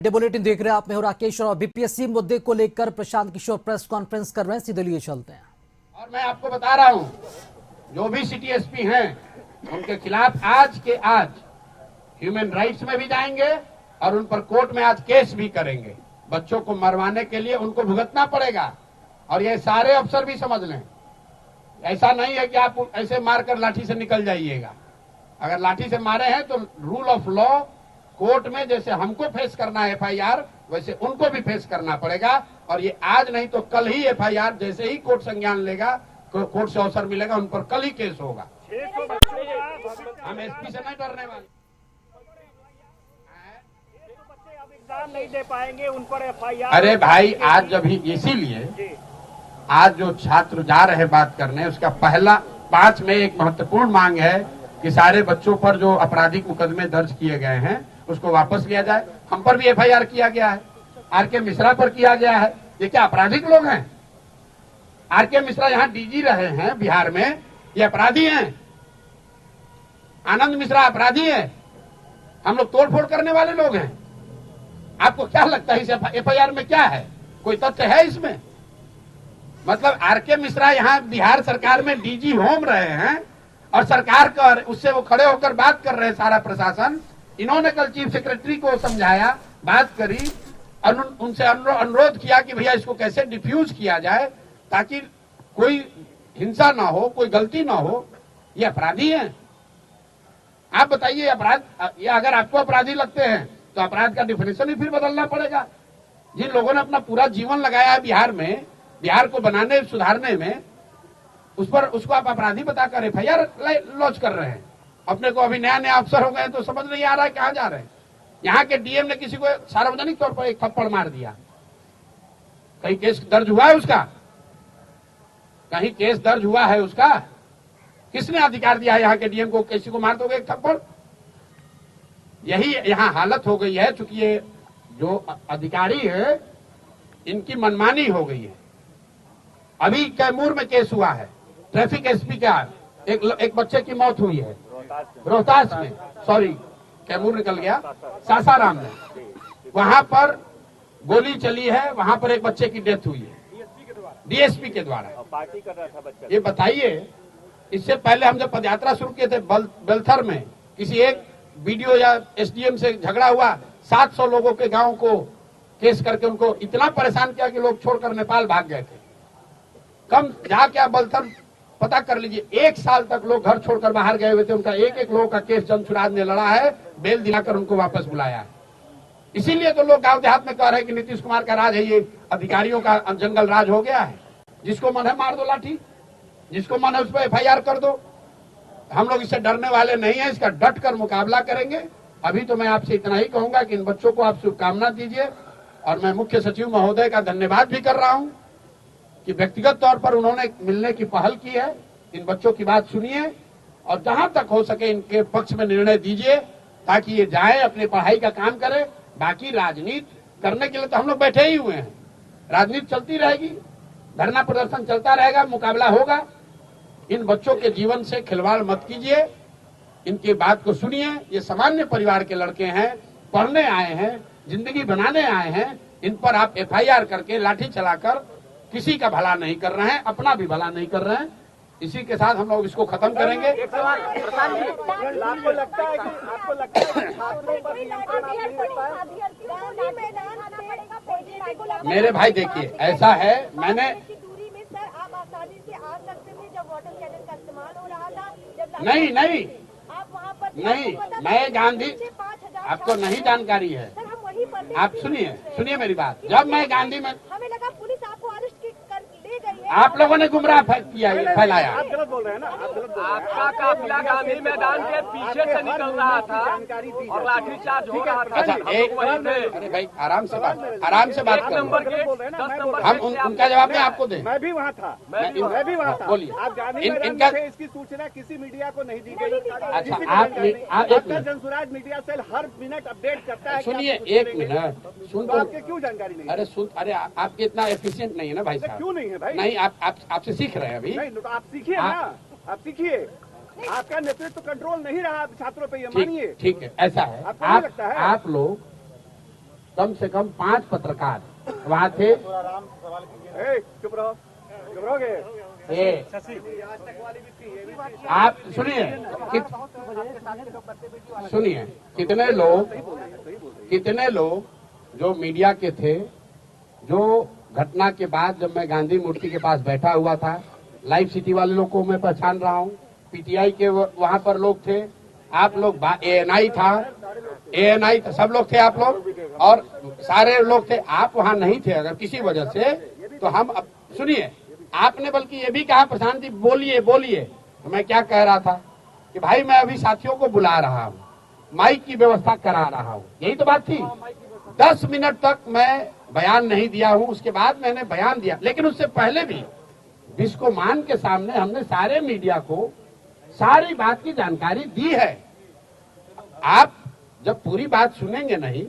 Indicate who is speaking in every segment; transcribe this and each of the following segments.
Speaker 1: ये बुलेटिन देख रहे हैं आप, मैं हूं राकेश और बीपीएससी मुद्दे को लेकर प्रशांत किशोर प्रेस कॉन्फ्रेंस कर रहे हैं। सीधे लिए चलते हैं।
Speaker 2: और मैं आपको बता रहा हूं, जो भी सिटी एसपी हैं उनके खिलाफ आज के आज ह्यूमन राइट्स में भी जाएंगे और उन पर कोर्ट में आज केस भी करेंगे। बच्चों को मरवाने के लिए उनको भुगतना पड़ेगा और ये सारे अफसर भी समझ लें। ऐसा नहीं है कि आप ऐसे मारकर लाठी से निकल जाइएगा। अगर लाठी से मारे हैं तो रूल ऑफ लॉ कोर्ट में जैसे हमको फेस करना है एफआईआर, वैसे उनको भी फेस करना पड़ेगा। और ये आज नहीं तो कल ही एफआईआर जैसे ही कोर्ट संज्ञान लेगा, कोर्ट से अवसर मिलेगा, उन पर कल ही केस होगा। हम एसपी से नहीं डरने वाले।
Speaker 3: एग्जाम नहीं दे पाएंगे उन पर एफआईआर।
Speaker 2: अरे भाई, आज जब ही इसीलिए आज जो छात्र जा रहे बात करने, उसका पहला 5 में एक महत्वपूर्ण मांग है कि सारे बच्चों पर जो आपराधिक मुकदमे दर्ज किए गए हैं उसको वापस लिया जाए। हम पर भी एफआईआर किया गया है, आरके मिश्रा पर किया गया है। ये क्या आपराधिक लोग हैं? आरके मिश्रा यहाँ डीजी रहे हैं बिहार में, ये अपराधी हैं? आनंद मिश्रा अपराधी है? हम लोग तोड़फोड़ करने वाले लोग हैं? आपको क्या लगता है इस एफआईआर में क्या है? कोई तथ्य है इसमें? मतलब आरके मिश्रा यहाँ बिहार सरकार में डीजी होम रहे हैं और सरकार का उससे वो खड़े होकर बात कर रहे हैं, सारा प्रशासन। इन्होंने कल चीफ सेक्रेटरी को समझाया, बात करी और उनसे अनुरोध किया कि भैया इसको कैसे डिफ्यूज किया जाए ताकि कोई हिंसा ना हो, कोई गलती ना हो। ये अपराधी हैं? आप बताइए, अपराध ये अगर आपको अपराधी लगते हैं तो अपराध का डिफिनेशन ही फिर बदलना पड़ेगा। जिन लोगों ने अपना पूरा जीवन लगाया है बिहार में, बिहार को बनाने सुधारने में, उस पर उसको आप अपराधी बताकर एफआईआर लॉन्च कर रहे हैं। अपने को अभी नया नया अफसर हो गए तो समझ नहीं आ रहा है कहाँ जा रहे हैं। यहाँ के डीएम ने किसी को सार्वजनिक तौर पर एक थप्पड़ मार दिया। कहीं केस दर्ज हुआ है उसका? कहीं केस दर्ज हुआ है उसका? किसने अधिकार दिया है यहाँ के डीएम को किसी को मार दोगे एक थप्पड़? यही यहाँ हालत हो गई है। चूंकि ये जो अधिकारी है इनकी मनमानी हो गई है। अभी कैमूर में केस हुआ है, ट्रैफिक एसपी का एक बच्चे की मौत हुई है रोहतास में, सॉरी कैमूर निकल गया, सासाराम में। वहां पर गोली चली है, वहां पर एक बच्चे की डेथ हुई है डीएसपी के द्वारा।
Speaker 3: पार्टी कर रहा था बच्चा।
Speaker 2: ये बताइए, इससे पहले हम जब पदयात्रा शुरू किए थे बेलथर में, किसी एक बीडीओ या एसडीएम से झगड़ा हुआ, 700 लोगों के गांव को केस करके उनको इतना परेशान किया कि लोग छोड़कर नेपाल भाग गए थे। कम जाके आप बलथर पता कर लीजिए, 1 साल तक लोग घर छोड़कर बाहर गए हुए थे। उनका एक एक लोगों का केस जनसुराज ने लड़ा है, बेल दिलाकर उनको वापस बुलाया है। इसीलिए तो लोग गांव देहात में कह रहे हैं कि नीतीश कुमार का राज है, ये अधिकारियों का जंगल राज हो गया है। जिसको मन है मार दो लाठी, जिसको मन है उस पर एफआईआर कर दो। हम लोग इससे डरने वाले नहीं है, इसका डट कर मुकाबला करेंगे। अभी तो मैं आपसे इतना ही कहूंगा कि इन बच्चों को आप शुभकामना दीजिए और मैं मुख्य सचिव महोदय का धन्यवाद भी कर रहा हूं कि व्यक्तिगत तौर पर उन्होंने मिलने की पहल की है। इन बच्चों की बात सुनिए और जहां तक हो सके इनके पक्ष में निर्णय दीजिए ताकि ये जाए अपनी पढ़ाई का काम करें। बाकी राजनीति करने के लिए तो हम लोग बैठे ही हुए हैं, राजनीति चलती रहेगी, धरना प्रदर्शन चलता रहेगा, मुकाबला होगा। इन बच्चों के जीवन से खिलवाड़ मत कीजिए, इनकी बात को सुनिए। ये सामान्य परिवार के लड़के हैं, पढ़ने आए हैं, जिंदगी बनाने आए हैं। इन पर आप एफआईआर करके लाठी चलाकर किसी का भला नहीं कर रहे हैं, अपना भी भला नहीं कर रहे हैं। इसी के साथ हम लोग इसको खत्म करेंगे।
Speaker 3: आपको लगता है कि छात्रों पर नियंत्रण आप नहीं कर पाए?
Speaker 2: मेरे भाई देखिए, ऐसा है, मैंने नहीं मैं गांधी, आपको नहीं जानकारी है। आप सुनिए मेरी बात। जब मैं गांधी में,
Speaker 4: हमें लगा पुलिस आपको अरेस्ट कर ले गई है।
Speaker 2: आप लोगों ने गुमराह किया, फैलाया।
Speaker 3: आप गलत बोल रहे हैं ना, आप गलत बोल रहे हैं।
Speaker 5: आपका काफिला गांधी मैदान के पीछे से निकल रहा था और लाठीचार्ज हो रहा था।
Speaker 2: अच्छा, अरे भाई आराम से बात करो। हम उनका जवाब मैं आपको दें।
Speaker 3: मैं भी वहाँ था, मैं भी वहाँ था।
Speaker 2: बोलिए।
Speaker 3: आप गांधी मैदान से इसकी सूचना किसी मीडिया को नहीं दी गई।
Speaker 2: अच्छा,
Speaker 3: आप जनसुराज मीडिया सेल हर मिनट अपडेट करता है।
Speaker 2: सुनिए, 1 मिनट सुन।
Speaker 3: तो आपके क्यों जानकारी नहीं?
Speaker 2: अरे सुन, अरे आपके इतना एफिशिएंट नहीं है ना भाई साहब।
Speaker 3: क्यों नहीं है भाई?
Speaker 2: नहीं, आपसे सीख रहे हैं अभी।
Speaker 3: नहीं तो आप सीखिए ना, आप सीखिए। आपका नेतृत्व कंट्रोल नहीं रहा छात्रों पे, ये मानिए।
Speaker 2: ठीक है, ऐसा है।
Speaker 3: आपको नहीं लगता है?
Speaker 2: आप लोग कम से कम 5 पत्रकार वहाँ थे।
Speaker 3: चुप रहोगे।
Speaker 2: आप सुनिए सुनिए, कितने लोग जो मीडिया के थे, जो घटना के बाद जब मैं गांधी मूर्ति के पास बैठा हुआ था, लाइव सिटी वाले लोग को मैं पहचान रहा हूँ, पीटीआई के वहाँ पर लोग थे, आप लोग एएनआई था, सब लोग थे आप लोग, और सारे लोग थे। आप वहाँ नहीं थे अगर किसी वजह से, तो हम सुनिए, आपने बल्कि ये भी कहा प्रशांत जी बोलिए, तो मैं क्या कह रहा था कि भाई मैं अभी साथियों को बुला रहा हूँ, माइक की व्यवस्था करा रहा हूँ, यही तो बात थी। 10 मिनट तक मैं बयान नहीं दिया हूँ, उसके बाद मैंने बयान दिया, लेकिन उससे पहले भी बिस्कोमान के सामने हमने सारे मीडिया को सारी बात की जानकारी दी है। आप जब पूरी बात सुनेंगे नहीं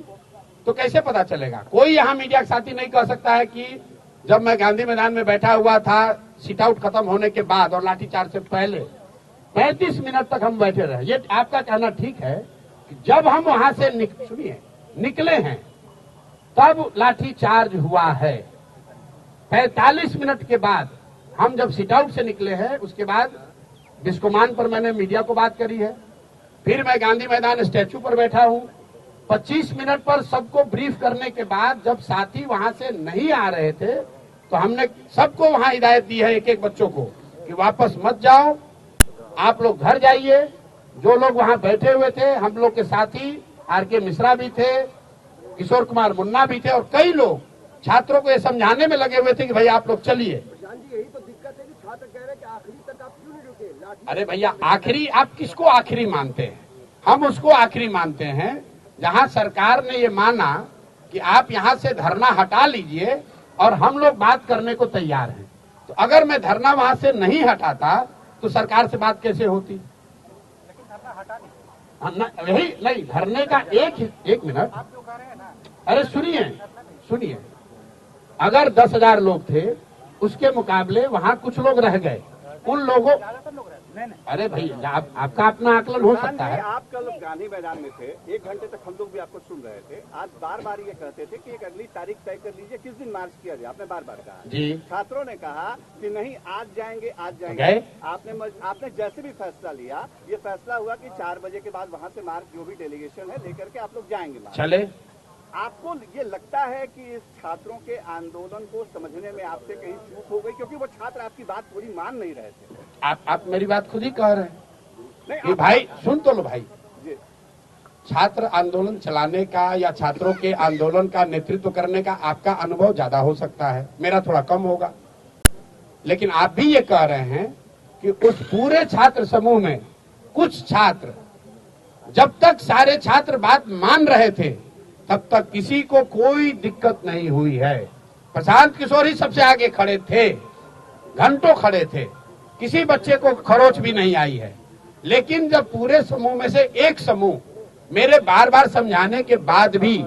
Speaker 2: तो कैसे पता चलेगा? कोई यहाँ मीडिया के साथी नहीं कह सकता है कि जब मैं गांधी मैदान में बैठा हुआ था, सिट आउट खत्म होने के बाद और लाठीचार्ज से पहले 35 मिनट तक हम बैठे रहे। ये आपका कहना ठीक है कि जब हम वहां से निकले हैं तब लाठीचार्ज हुआ है। 45 मिनट के बाद हम जब सिट आउट से निकले हैं, उसके बाद बिस्कोमान पर मैंने मीडिया को बात करी है, फिर मैं गांधी मैदान स्टैचू पर बैठा हूं। 25 मिनट पर सबको ब्रीफ करने के बाद जब साथी वहां से नहीं आ रहे थे, तो हमने सबको वहां हिदायत दी है, एक एक बच्चों को, कि वापस मत जाओ, आप लोग घर जाइए। जो लोग वहां बैठे हुए थे, हम लोग के साथी आर.के. मिश्रा भी थे, किशोर कुमार मुन्ना भी थे, और कई लोग छात्रों को ये समझाने में लगे हुए थे कि भाई आप लोग चलिए।
Speaker 3: यही तो दिक्कत है कि छात्र कह रहे हैं कि आखिरी तक आप क्यों नहीं रुके।
Speaker 2: अरे भैया, आखिरी आप किसको आखिरी मानते हैं? हम उसको आखिरी मानते हैं जहां सरकार ने ये माना कि आप यहां से धरना हटा लीजिए और हम लोग बात करने को तैयार हैं। तो अगर मैं धरना वहां से नहीं हटाता तो सरकार से बात कैसे होती? यही नहीं, धरने का एक मिनट, अरे सुनिए, अगर 10,000 लोग थे, उसके मुकाबले वहां कुछ लोग रह गए, उन लोगों, अरे भाई आपका अपना आकलन हो सकता है।
Speaker 3: आप कल गांधी मैदान में थे, 1 घंटे तक हम लोग भी आपको सुन रहे थे। आज बार बार ये कहते थे कि एक अगली तारीख तय कर लीजिए, किस दिन मार्च किया जाए, आपने बार बार कहा
Speaker 2: जी।
Speaker 3: छात्रों ने कहा कि नहीं, आज जाएंगे। आपने जैसे भी फैसला लिया, ये फैसला हुआ कि 4 बजे के बाद वहाँ से मार्च जो भी डेलीगेशन है लेकर के आप लोग जाएंगे।
Speaker 2: चले,
Speaker 3: आपको ये लगता है कि इस छात्रों के आंदोलन को समझने में आपसे कहीं चूक हो गई, क्योंकि वो छात्र आपकी बात पूरी मान नहीं रहे थे?
Speaker 2: आप मेरी बात खुद ही कह रहे हैं कि भाई सुन तो लो भाई, छात्र आंदोलन चलाने का या छात्रों के आंदोलन का नेतृत्व करने का आपका अनुभव ज्यादा हो सकता है, मेरा थोड़ा कम होगा, लेकिन आप भी ये कह रहे हैं कि उस पूरे छात्र समूह में कुछ छात्र, जब तक सारे छात्र बात मान रहे थे तब तक किसी को कोई दिक्कत नहीं हुई है। प्रशांत किशोर ही सबसे आगे खड़े थे, घंटों खड़े थे, किसी बच्चे को खरोच भी नहीं आई है। लेकिन जब पूरे समूह में से एक समूह मेरे बार बार समझाने के बाद भी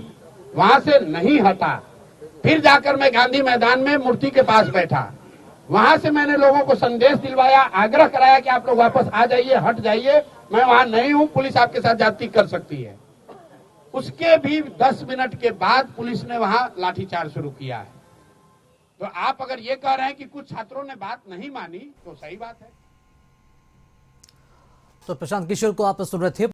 Speaker 2: वहां से नहीं हटा, फिर जाकर मैं गांधी मैदान में मूर्ति के पास बैठा, वहां से मैंने लोगों को संदेश दिलवाया, आग्रह कराया कि आप लोग वापस आ जाइए, हट जाइए, मैं वहां नहीं हूं, पुलिस आपके साथ ज्यादती कर सकती है। उसके भी 10 मिनट के बाद पुलिस ने वहां लाठीचार्ज शुरू किया है। तो आप अगर ये कह रहे हैं कि कुछ छात्रों ने बात नहीं मानी, तो सही बात है।
Speaker 1: तो प्रशांत किशोर को आप सुन रहे थे।